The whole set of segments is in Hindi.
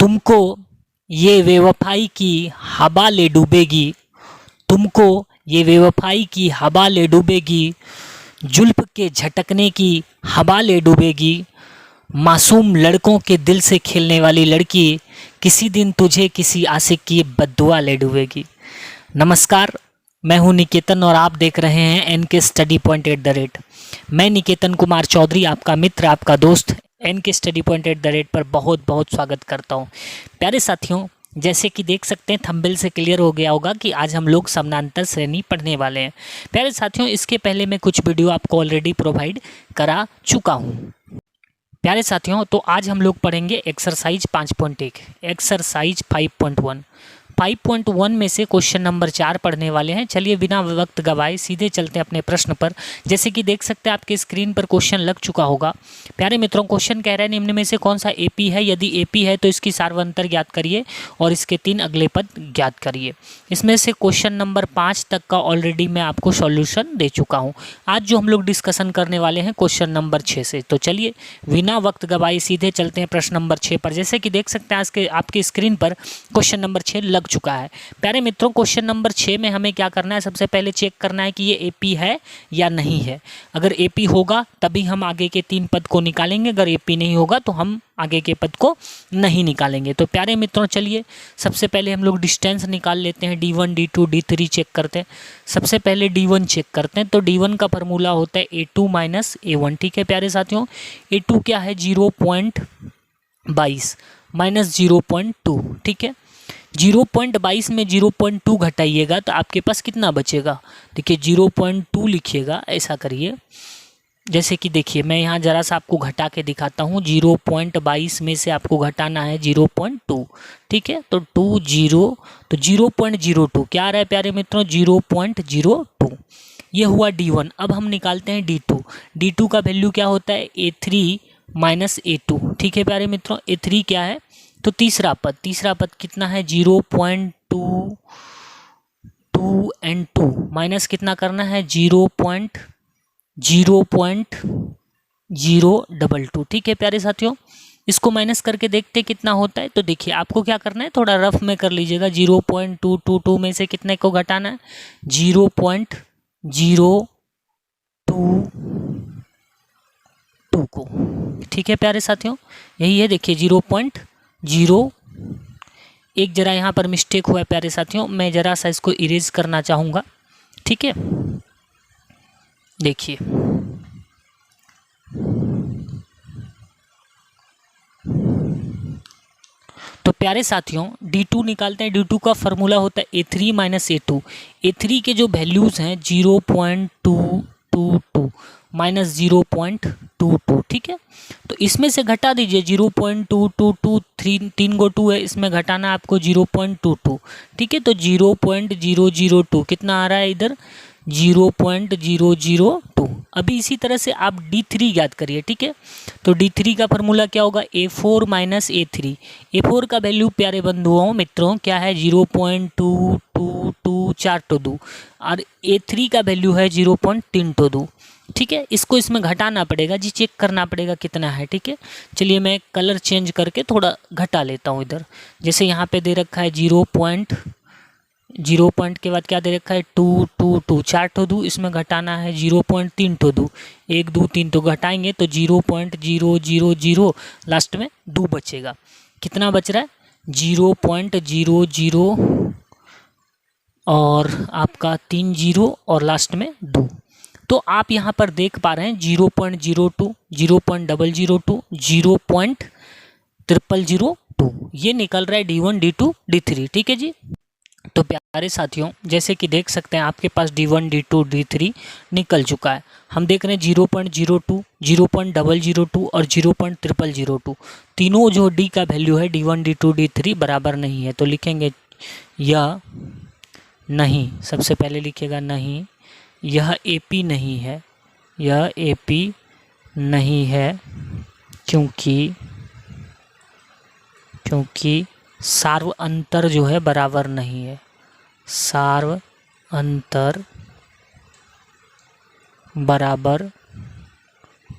तुमको ये बेवफाई की हवा ले डूबेगी, तुमको ये बेवफाई की हवा ले डूबेगी, जुल्फ के झटकने की हवा ले डूबेगी, मासूम लड़कों के दिल से खेलने वाली लड़की किसी दिन तुझे किसी आशिक की बद्दुआ ले डूबेगी। नमस्कार, मैं हूं निकेतन और आप देख रहे हैं एनके स्टडी पॉइंट @ मैं निकेतन कुमार चौधरी, आपका मित्र, आपका दोस्त, एनके स्टडी पॉइंट @ पर बहुत बहुत स्वागत करता हूं। प्यारे साथियों, जैसे कि देख सकते हैं थंबनेल से क्लियर हो गया होगा कि आज हम लोग समानांतर श्रेणी पढ़ने वाले हैं। प्यारे साथियों, इसके पहले मैं कुछ वीडियो आपको ऑलरेडी प्रोवाइड करा चुका हूं। प्यारे साथियों, तो आज हम लोग पढ़ेंगे एक्सरसाइज 5.1, एक्सरसाइज 5.1 में से क्वेश्चन नंबर 4 पढ़ने वाले हैं। चलिए बिना वक्त गवाए सीधे चलते हैं अपने प्रश्न पर। जैसे कि देख सकते हैं आपके स्क्रीन पर क्वेश्चन लग चुका होगा। प्यारे मित्रों, क्वेश्चन कह रहा है निम्न में से कौन सा एपी है। यदि एपी है तो इसकी सार्वंतर ज्ञात करिए और इसके 3 अगले पद ज्ञात करिए। इसमें से क्वेश्चन नंबर 5 तक का ऑलरेडी मैं आपको सॉल्यूशन दे चुका हूँ। आज जो हम लोग डिस्कशन करने वाले हैं क्वेश्चन नंबर 6 से। तो चलिए बिना वक्त गवाए सीधे चलते हैं प्रश्न नंबर 6 पर। जैसे कि देख सकते हैं आज के आपके स्क्रीन पर क्वेश्चन नंबर 6 लग चुका है। प्यारे मित्रों, क्वेश्चन नंबर 6 में हमें क्या करना है, सबसे पहले चेक करना है कि ये एपी है या नहीं है। अगर एपी होगा तभी हम आगे के 3 पद को निकालेंगे, अगर एपी नहीं होगा तो हम आगे के पद को नहीं निकालेंगे। तो प्यारे मित्रों, चलिए सबसे पहले हम लोग डिस्टेंस निकाल लेते हैं। D1 D2 D3 चेक करते हैं। सबसे पहले D1 चेक करते हैं। तो D1 का फॉर्मूला होता है A2 - A1। ठीक है प्यारे साथियों, A2 क्या है 0.22 - 0.2। ठीक है, 0.22 में 0.2 घटाइएगा तो आपके पास कितना बचेगा। देखिए 0.2 लिखिएगा, ऐसा करिए। जैसे कि देखिए मैं यहाँ ज़रा सा आपको घटा के दिखाता हूँ। 0.22 में से आपको घटाना है 0.2। ठीक है, तो 0.02 क्या आ रहा है प्यारे मित्रों, 0.02। ये हुआ D1। अब हम निकालते हैं D2। D2 का वैल्यू क्या होता है A3 - A2। ठीक है प्यारे मित्रों, A3 क्या है तो तीसरा पद कितना है 0.22 एंड 2 माइनस कितना करना है 0.022। ठीक है प्यारे साथियों, इसको माइनस करके देखते कितना होता है। तो देखिए आपको क्या करना है, थोड़ा रफ में कर लीजिएगा। 0.222 में से कितने को घटाना है 0.022 को। ठीक है प्यारे साथियों, यही है। देखिए 0.0, एक जरा यहाँ पर मिस्टेक हुआ है प्यारे साथियों, मैं जरा सा इसको इरेज करना चाहूँगा। ठीक है, देखिए तो प्यारे साथियों D2 निकालते हैं। D2 का फॉर्मूला होता है A3 - A2। A3 के जो वैल्यूज़ हैं 0.222 - 0.22। ठीक है, तो इसमें से घटा दीजिए 0.222, 3 गो 2 है, इसमें घटाना है आपको 0.22। ठीक है, तो 0.002 कितना आ रहा है इधर 0.002। अभी इसी तरह से आप D3 ज्ञात करिए। ठीक है, तो D3 का फॉर्मूला क्या होगा A4 - A3। A4 का वैल्यू प्यारे बंधुओं मित्रों क्या है 0.2222 और A3 का वैल्यू है 0.322। ठीक है, इसको इसमें घटाना पड़ेगा जी, चेक करना पड़ेगा कितना है। ठीक है, चलिए मैं कलर चेंज करके थोड़ा घटा लेता हूँ इधर। जैसे यहाँ पे दे रखा है 0 के बाद क्या दे रखा है 222, 4 तो 2, इसमें घटाना है 0.322, 1 2 3 तो घटाएंगे तो 0.000 लास्ट में 2 बचेगा। कितना बच रहा है 0.00 और आपका 3 0 और लास्ट में 2। तो आप यहाँ पर देख पा रहे हैं 0.02, 0.002, 0.002 ये निकल रहा है D1 D2 D3। ठीक है जी, तो प्यारे साथियों जैसे कि देख सकते हैं आपके पास D1 D2 D3 निकल चुका है। हम देख रहे हैं 0.02, 0.002 और 0.002 तीनों जो D का वैल्यू है D1 D2 D3 बराबर नहीं है। तो लिखेंगे यह नहीं, सबसे पहले लिखिएगा नहीं, यह AP नहीं है, यह AP नहीं है क्योंकि सार्व अंतर जो है बराबर नहीं है, सार्व अंतर बराबर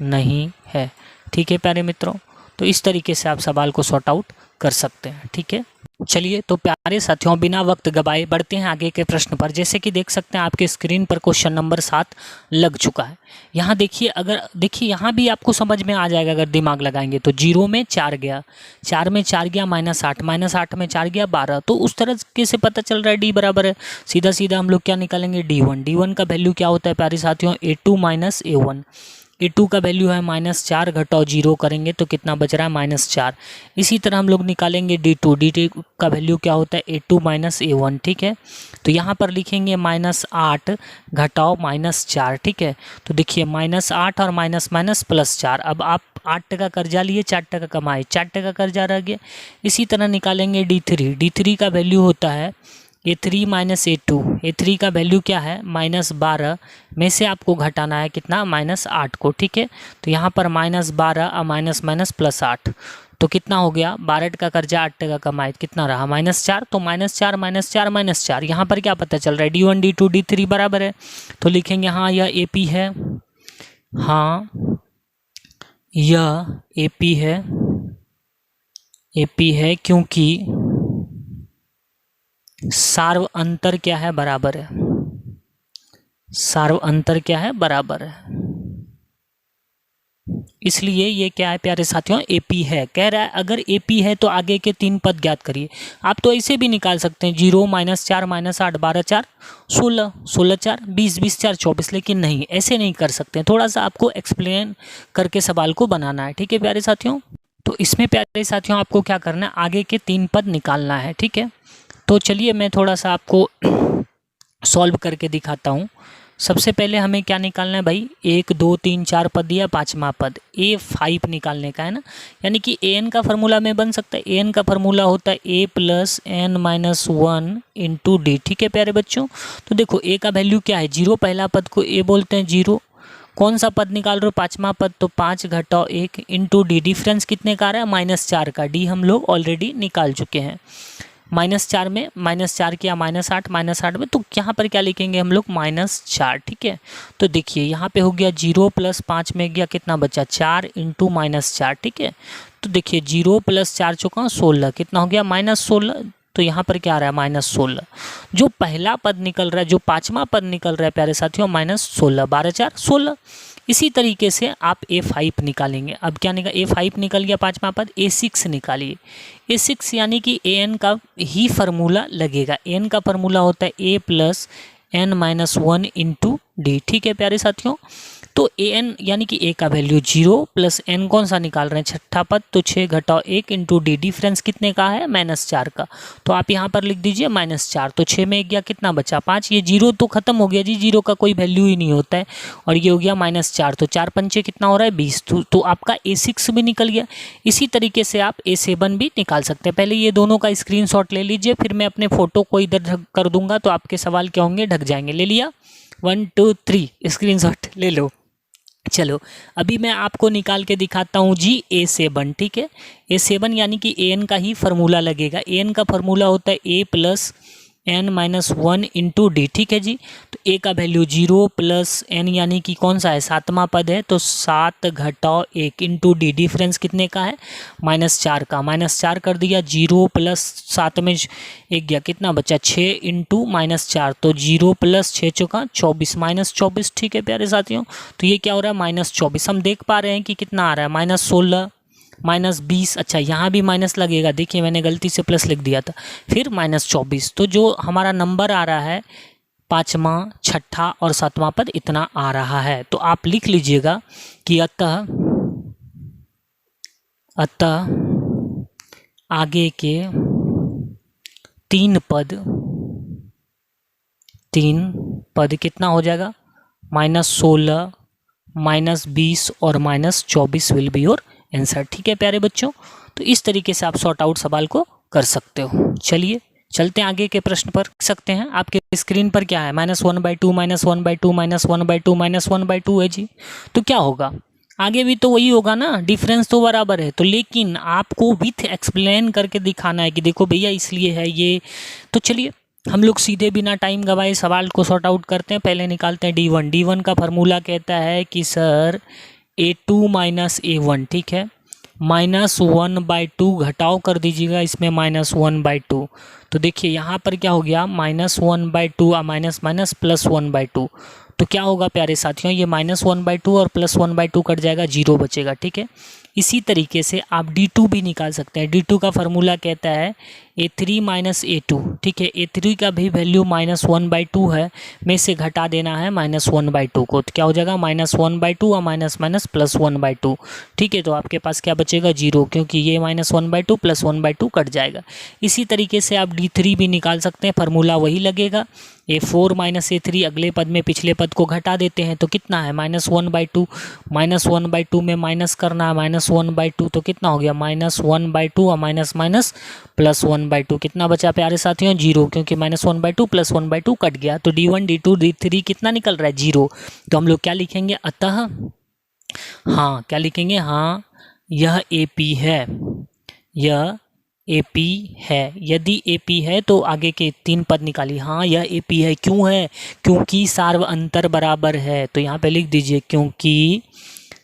नहीं है। ठीक है प्यारे मित्रों, तो इस तरीके से आप सवाल को सॉर्ट आउट कर सकते हैं। ठीक है, चलिए तो प्यारे साथियों बिना वक्त गवाए बढ़ते हैं आगे के प्रश्न पर। जैसे कि देख सकते हैं आपके स्क्रीन पर क्वेश्चन नंबर 7 लग चुका है। यहाँ देखिए, अगर देखिए यहाँ भी आपको समझ में आ जाएगा अगर दिमाग लगाएंगे तो। 0 में 4 गया, 4 में 4 गया -8, -8 में 4 गया 12। तो उस तरह से पता चल रहा है डी बराबर है, सीधा सीधा हम लोग क्या निकालेंगे D1। D1 का वैल्यू क्या होता है प्यारे साथियों, A2 - A1। A2 का वैल्यू है -4 घटाओ 0 करेंगे तो कितना बच रहा है -4। इसी तरह हम लोग निकालेंगे D2। D2 का वैल्यू क्या होता है A2 - A1। ठीक है, तो यहाँ पर लिखेंगे -8 घटाओ -4। ठीक है, तो देखिए -8 और माइनस माइनस +4। अब आप 8 टका कर्जा लिए, 4 टका कमाए, 4 टका कर्जा रह गया। इसी तरह निकालेंगे D3। D3 का वैल्यू होता है A3 - A2। A3 का वैल्यू क्या है -12 में से आपको घटाना है कितना, -8 को। ठीक है, तो यहाँ पर -12 और माइनस माइनस +8 तो कितना हो गया, 12 टका कर्जा 8 टका कमाए, कितना रहा -4। तो -4 -4 -4, यहाँ पर क्या पता चल रहा है D1 D2 D3 बराबर है। तो लिखेंगे हाँ यह AP है, हाँ यह AP है, AP है क्योंकि सार्व अंतर क्या है, बराबर है। सार्व अंतर क्या है, बराबर है, इसलिए ये क्या है प्यारे साथियों, AP है। कह रहा है अगर AP है तो आगे के 3 पद ज्ञात करिए। आप तो ऐसे भी निकाल सकते हैं 0 -4 -8 12 4 16 16 4 20 20 4 24, लेकिन नहीं, ऐसे नहीं कर सकते। थोड़ा सा आपको एक्सप्लेन करके सवाल को बनाना है। ठीक है प्यारे साथियों, तो इसमें प्यारे साथियों आपको क्या करना है, आगे के 3 पद निकालना है। ठीक है, तो चलिए मैं थोड़ा सा आपको सॉल्व करके दिखाता हूँ। सबसे पहले हमें क्या निकालना है भाई, 1 2 3 4 पद दिया, 5वां पद A5 निकालने का है ना। यानी कि an का फॉर्मूला में बन सकता है। an का फॉर्मूला होता है A + n - 1 × D। ठीक है प्यारे बच्चों, तो देखो a का वैल्यू क्या है 0, पहला पद को a बोलते हैं 0। कौन सा पद निकाल रहे हो, 5वां पद, तो 5 घटाओ 1 × D। डिफरेंस कितने का आ रहा है, -4 का। D हम लोग ऑलरेडी निकाल चुके हैं। -4 में -4 किया -8, -8 में, तो यहाँ पर क्या लिखेंगे हम लोग, -4। ठीक है, तो देखिए यहाँ पे हो गया 0 + 5 में गया, कितना बचा 4 × -4। ठीक है, तो देखिए 0 + 4 चौका 16, कितना हो गया -16। तो यहाँ पर क्या आ रहा है -16। जो पहला पद निकल रहा है, जो 5वां पद निकल रहा है प्यारे साथियों, -16, 12 4 16। इसी तरीके से आप A5 निकालेंगे। अब क्या निकल, A5 निकल गया 5वां पद, A6 निकालिए। A6 यानी कि an का ही फार्मूला लगेगा। an का फार्मूला होता है A + n - 1 × D। ठीक है प्यारे साथियों, तो an यानी कि a का वैल्यू 0 + n कौन सा निकाल रहे हैं, छठा पद, तो 6 घटाओ 1 × D। डिफरेंस कितने का है, -4 का। तो आप यहाँ पर लिख दीजिए -4। तो 6 में गया, कितना बचा 5। ये 0 तो खत्म हो गया जी, 0 का कोई वैल्यू ही नहीं होता है। और ये हो गया -4, तो 4 पंचे कितना हो रहा है 20। तो आपका A6 भी निकल गया। इसी तरीके से आप A7 भी निकाल सकते हैं। पहले ये दोनों का स्क्रीनशॉट ले लीजिए, फिर मैं अपने फोटो को इधर कर दूंगा तो आपके सवाल क्या होंगे, ढक जाएंगे। ले लिया, 1 2 3 स्क्रीनशॉट ले लो। चलो अभी मैं आपको निकाल के दिखाता हूँ जी A7। ठीक है, A7 यानी कि an का ही फार्मूला लगेगा। an का फार्मूला होता है A + n - 1 × D। ठीक है जी, तो a का वैल्यू 0 + n यानी कि कौन सा है, 7वां पद है, तो 7 घटाओ 1 × D। डिफरेंस कितने का है, -4 का। -4 कर दिया, 0 + 7 में 1 गया, कितना बचा 6 × -4, तो 0 + 6 चौका 24, -24। ठीक है प्यारे साथियों, तो ये क्या हो रहा है, -24। हम देख पा रहे हैं कि कितना आ रहा है, -16 -20। अच्छा यहाँ भी माइनस लगेगा, देखिए मैंने गलती से प्लस लिख दिया था, फिर -24। तो जो हमारा नंबर आ रहा है 5वां, 6ठा और 7वां पद इतना आ रहा है। तो आप लिख लीजिएगा कि अतः आगे के 3 पद कितना हो जाएगा, -16 -20 और -24 विल बी योर आंसर। ठीक है प्यारे बच्चों, तो इस तरीके से आप सॉर्ट आउट सवाल को कर सकते हो। चलिए चलते हैं आगे के प्रश्न पर। देख सकते हैं आपके स्क्रीन पर क्या है, -1/2 -1/2 -1/2 -1/2 है जी। तो क्या होगा, आगे भी तो वही होगा ना, डिफरेंस तो बराबर है। तो लेकिन आपको विथ एक्सप्लेन करके दिखाना है कि देखो भैया इसलिए है ये। तो चलिए हम लोग सीधे बिना टाइम गवाए सवाल को सॉर्ट आउट करते हैं। पहले निकालते हैं D1। D1 का फार्मूला कहता है कि सर A2 - A1। ठीक है, -1/2 घटाव कर दीजिएगा इसमें -1/2। तो देखिए यहाँ पर क्या हो गया, -1/2 माइनस माइनस +1/2। तो क्या होगा प्यारे साथियों, ये -1/2 और +1/2 कट जाएगा, 0 बचेगा। ठीक है, इसी तरीके से आप D2 भी निकाल सकते हैं। D2 का फॉर्मूला कहता है A3 - A2। ठीक है, A3 का भी वैल्यू -1/2 है, में से घटा देना है -1/2 को। तो क्या हो जाएगा, -1/2 और माइनस माइनस +1/2। ठीक है, तो आपके पास क्या बचेगा, 0, क्योंकि ये -1/2 +1/2 कट जाएगा। इसी तरीके से आप D3 भी निकाल सकते हैं, फार्मूला वही लगेगा। A4 - A3 अगले पद में पिछले पद को घटा देते हैं, तो कितना है, -1/2। -1/2 में माइनस करना है -1/2, तो कितना हो गया, -1/2 और माइनस माइनस +1/2। कितना बचा प्यारे साथियों, 0, क्योंकि -1/2 +1/2 कट गया। तो D1 D2 D3 कितना निकल रहा है, 0। तो हम लोग क्या लिखेंगे, अतः, हाँ क्या लिखेंगे, हाँ यह AP है, यह AP है। यदि AP है तो आगे के 3 पद निकालिए। हाँ यह AP है, क्यों है, क्योंकि सार्व अंतर बराबर है। तो यहाँ पे लिख दीजिए, क्योंकि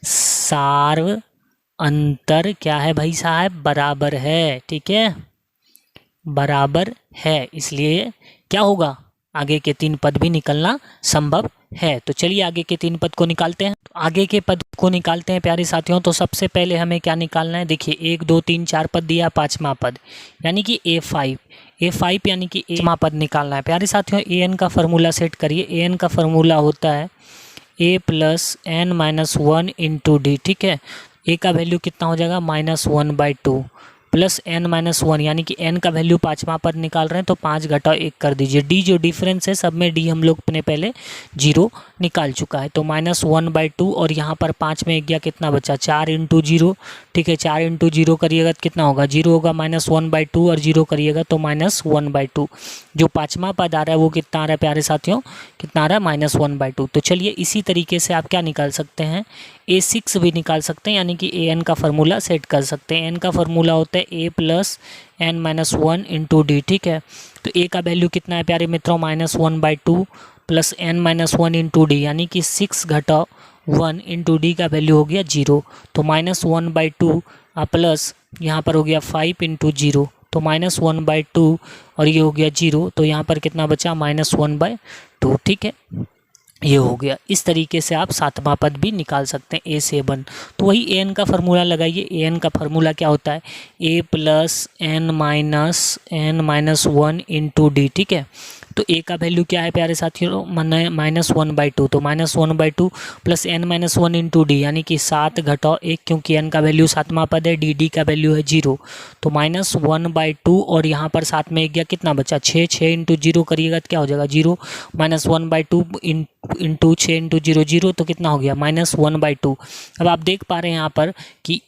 सार्व अंतर क्या है भाई साहब, बराबर है। ठीक है, बराबर है, इसलिए क्या होगा, आगे के 3 पद भी निकलना संभव है। तो चलिए आगे के 3 पद को निकालते हैं। तो आगे के पद को निकालते हैं प्यारे साथियों। तो सबसे पहले हमें क्या निकालना है, देखिए 1 2 3 4 पद दिया, 5वां पद यानी कि A5 यानी कि 5वां पद निकालना है। प्यारे साथियों an का फार्मूला सेट करिए। an का फार्मूला होता है a + n - 1 × d। ठीक है, a का वैल्यू कितना हो जाएगा, -1/2 प्लस n - 1 यानी कि n का वैल्यू 5वां पद निकाल रहे हैं, तो 5 घटाओ 1 कर दीजिए। d जो डिफरेंस है सब में d हम लोग अपने पहले 0 निकाल चुका है, तो -1/2 और यहाँ पर 5 में 1 गया, कितना बचा, 4 × 0। ठीक है, 4 × 0 करिएगा तो कितना होगा, 0 होगा, -1/2 और 0 करिएगा तो -1/2। जो 5वां पद आ रहा है वो कितना आ रहा है प्यारे साथियों, कितना आ रहा है, -1/2। तो चलिए इसी तरीके से आप क्या निकाल सकते हैं, A6 भी निकाल सकते हैं, यानी कि an का फार्मूला सेट कर सकते हैं। n का फार्मूला होता है a + n - 1 × d। ठीक है, तो a का वैल्यू कितना है प्यारे मित्रों, -1/2 प्लस n - 1 × d यानी कि 6 घटाओ 1 × d का वैल्यू हो गया 0। तो -1/2 प्लस यहाँ पर हो गया 5 × 0, तो -1/2 और ये हो गया 0, तो यहाँ पर कितना बचा, -1/2। ठीक है, ये हो गया। इस तरीके से आप 7वां पद भी निकाल सकते हैं, A7। तो वही an का फार्मूला लगाइए। an का फार्मूला क्या होता है, a + n - 1 × d। ठीक है, तो a का वैल्यू क्या है प्यारे साथियों, -1/2, तो -1/2 प्लस n - 1 × d यानी कि 7 घटाओ 1, क्योंकि n का वैल्यू 7वां पद है, d का वैल्यू है 0, तो -1/2 और यहाँ पर 7 में 1 गया, कितना बचा, 6 × 0 करिएगा तो क्या हो जाएगा, 0 -1/2 इंटू 6 × 0 0, तो कितना हो गया, -1/2। अब आप देख पा रहे हैं यहाँ पर कि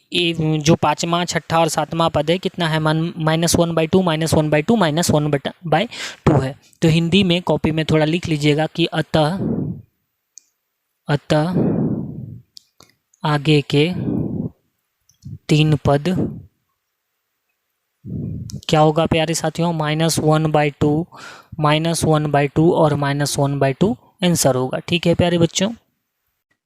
जो 5वां 6ठा और 7वां पद है कितना है, -1/2 -1/2 -1/2 है। तो हिंदी में कॉपी में थोड़ा लिख लीजिएगा कि अतः आगे के 3 पद क्या होगा प्यारे साथियों, -1/2 -1/2 और -1/2 आंसर होगा। ठीक है प्यारे बच्चों,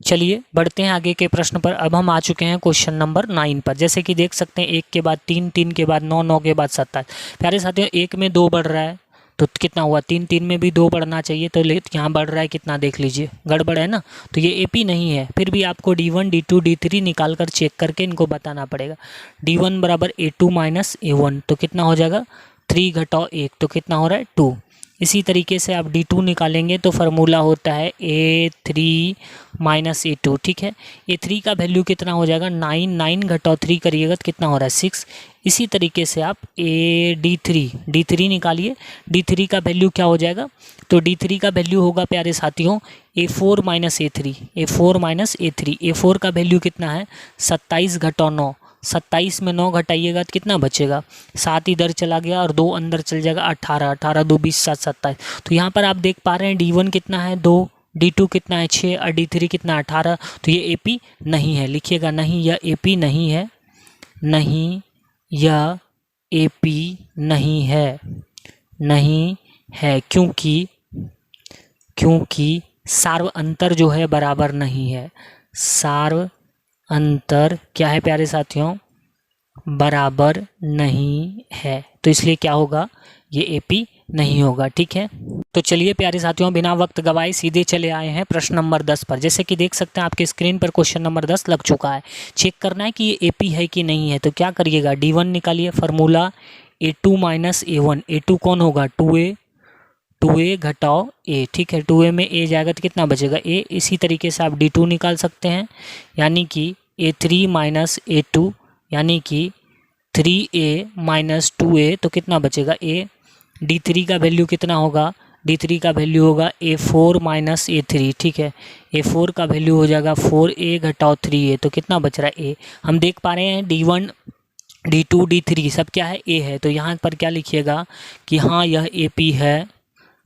चलिए बढ़ते हैं आगे के प्रश्न पर। अब हम आ चुके हैं क्वेश्चन नंबर 9 पर। जैसे कि देख सकते हैं 1 के बाद 3, 3 के बाद 9, 9 के बाद 27। प्यारे साथियों 1 में 2 बढ़ रहा है तो कितना हुआ, 3, 3 में भी 2 बढ़ना चाहिए, तो यहाँ बढ़ रहा है कितना, देख लीजिए, गड़बड़ है ना, तो ये AP नहीं है। फिर भी आपको D1 D2 D3 निकाल कर चेक करके इनको बताना पड़ेगा। D1 = A2 - A1, तो कितना हो जाएगा, 3 घटाओ 1, तो कितना हो रहा है, 2। इसी तरीके से आप D2 निकालेंगे तो फार्मूला होता है A3 - A2। ठीक है, A3 का वैल्यू कितना हो जाएगा, 9, 9 घटाओ 3 करिएगा तो कितना हो रहा है, 6। इसी तरीके से आप D3 निकालिए। D3 का वैल्यू क्या हो जाएगा, तो D3 का वैल्यू होगा प्यारे साथियों A4 - A3, A4 - A3। A4 का वैल्यू कितना है, 27 घटाओ 9, 27 में 9 घटाइएगा तो कितना बचेगा, 7 इधर चला गया और 2 अंदर चल जाएगा, 18, 18 2 20 7 27। तो यहाँ पर आप देख पा रहे हैं D1 कितना है, 2, D2 कितना है, 6 और D3 कितना 18। तो ये AP नहीं है, लिखिएगा नहीं, यह AP नहीं है, नहीं यह AP नहीं है, नहीं है, क्योंकि सार्व अंतर जो है बराबर नहीं है। सार्व अंतर क्या है प्यारे साथियों, बराबर नहीं है, तो इसलिए क्या होगा, ये एपी नहीं होगा। ठीक है, तो चलिए प्यारे साथियों, बिना वक्त गवाए सीधे चले आए हैं प्रश्न नंबर 10 पर। जैसे कि देख सकते हैं आपके स्क्रीन पर क्वेश्चन नंबर 10 लग चुका है। चेक करना है कि ये एपी है कि नहीं है, तो क्या करिएगा, D1 निकालिए, formula A2 minus A1। A2 कौन होगा, 2A घटाओ A। ठीक है, 2A में A जाएगा तो कितना बचेगा, A। इसी तरीके से आप D2 निकाल सकते हैं, यानी कि A3 माइनस A2, यानी कि 3A माइनस 2A, तो कितना बचेगा, A। D3 का वैल्यू कितना होगा, D3 का वैल्यू होगा A4 माइनस A3। ठीक है, A4 का वैल्यू हो जाएगा 4A घटाओ 3A, तो कितना बच रहा है, A। हम देख पा रहे हैं D1 D2 D3 सब क्या है, A है, तो यहाँ पर क्या लिखिएगा कि हाँ यह AP है,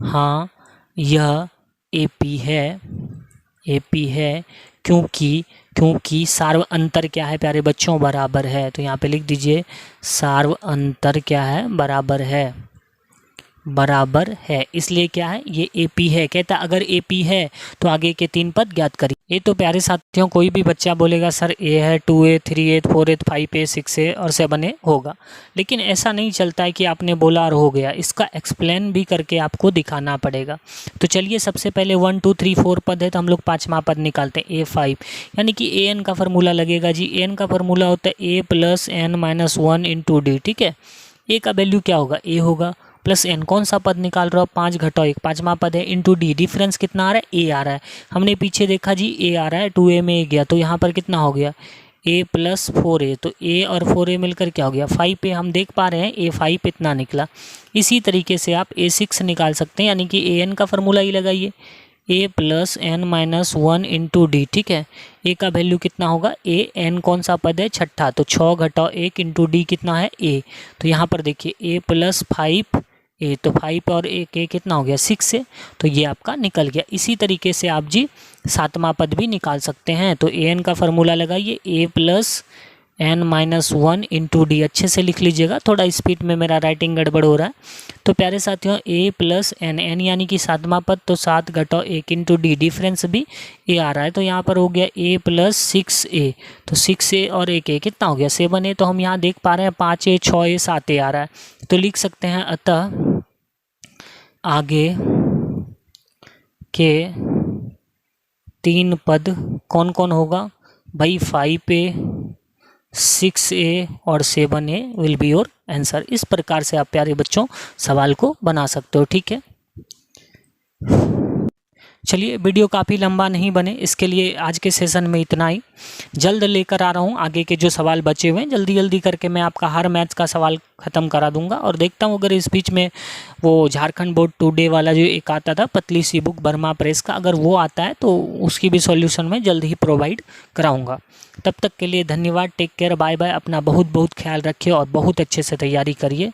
हाँ यह AP है, क्योंकि सार्व अंतर क्या है प्यारे बच्चों, बराबर है। तो यहाँ पे लिख दीजिए सार्व अंतर क्या है, बराबर है, इसलिए क्या है, ये AP है। कहता अगर AP है तो आगे के 3 पद ज्ञात करिए। ये तो प्यारे साथियों कोई भी बच्चा बोलेगा सर A है, 2A 3A 4A 5A 6A और 7A होगा, लेकिन ऐसा नहीं चलता है कि आपने बोला और हो गया, इसका एक्सप्लेन भी करके आपको दिखाना पड़ेगा। तो चलिए सबसे पहले 1 2 3 4 पद है, तो हम लोग 5वां पद निकालते हैं A5, यानी कि AN का फार्मूला लगेगा जी। AN का फार्मूला होता है A plus N minus 1 into D। ठीक है, A का वैल्यू क्या होगा, A होगा, प्लस N कौन सा पद निकाल रहा हो, 5 घटाओ 1 5वां पद है, इंटू D डिफरेंस कितना आ रहा है, A आ रहा है। हमने पीछे देखा जी A आ रहा है, 2A में A गया, तो यहाँ पर कितना हो गया, A प्लस 4A, तो A और 4A मिलकर क्या हो गया 5A। हम देख पा रहे हैं A5 इतना निकला। इसी तरीके से आप A6 निकाल सकते हैं, यानी कि AN का फार्मूला ही लगाइए, A plus N minus 1 into D। ठीक है, A का वैल्यू कितना होगा, A। N कौन सा पद है, छठा, तो 6 घटाओ 1 इंटू D कितना है, A। तो यहाँ पर देखिए A प्लस 5A, तो 5 और 1 A कितना हो गया 6 से, तो ये आपका निकल गया। इसी तरीके से आप जी 7वां पद भी निकाल सकते हैं। तो AN का फार्मूला लगाइए, A plus N minus 1 into D। अच्छे से लिख लीजिएगा, थोड़ा स्पीड में मेरा राइटिंग गड़बड़ हो रहा है। तो प्यारे साथियों A प्लस N यानी कि 7वां पद, तो 7 घटाओ 1 इंटू D, डिफरेंस भी A आ रहा है, तो यहाँ पर हो गया A प्लस 6A। तो 6A और 1A कितना हो गया 7A। तो हम यहाँ देख पा रहे हैं 5A 6A 7A आ रहा है, तो लिख सकते हैं अतः आगे के 3 पद कौन कौन होगा भाई, 5A 6A और 7A will be your answer. इस प्रकार से आप प्यारे बच्चों सवाल को बना सकते हो। ठीक है, चलिए वीडियो काफ़ी लंबा नहीं बने, इसके लिए आज के सेशन में इतना ही। जल्द लेकर आ रहा हूँ आगे के जो सवाल बचे हुए हैं, जल्दी जल्दी करके मैं आपका हर मैथ्स का सवाल ख़त्म करा दूंगा। और देखता हूँ अगर इस बीच में वो झारखंड बोर्ड टुडे वाला जो एक आता था पतली सी बुक बर्मा प्रेस का, अगर वो आता है तो उसकी भी सॉल्यूशन मैं जल्द ही प्रोवाइड कराऊँगा। तब तक के लिए धन्यवाद, टेक केयर, बाय बाय। अपना बहुत बहुत ख्याल रखिए और बहुत अच्छे से तैयारी करिए।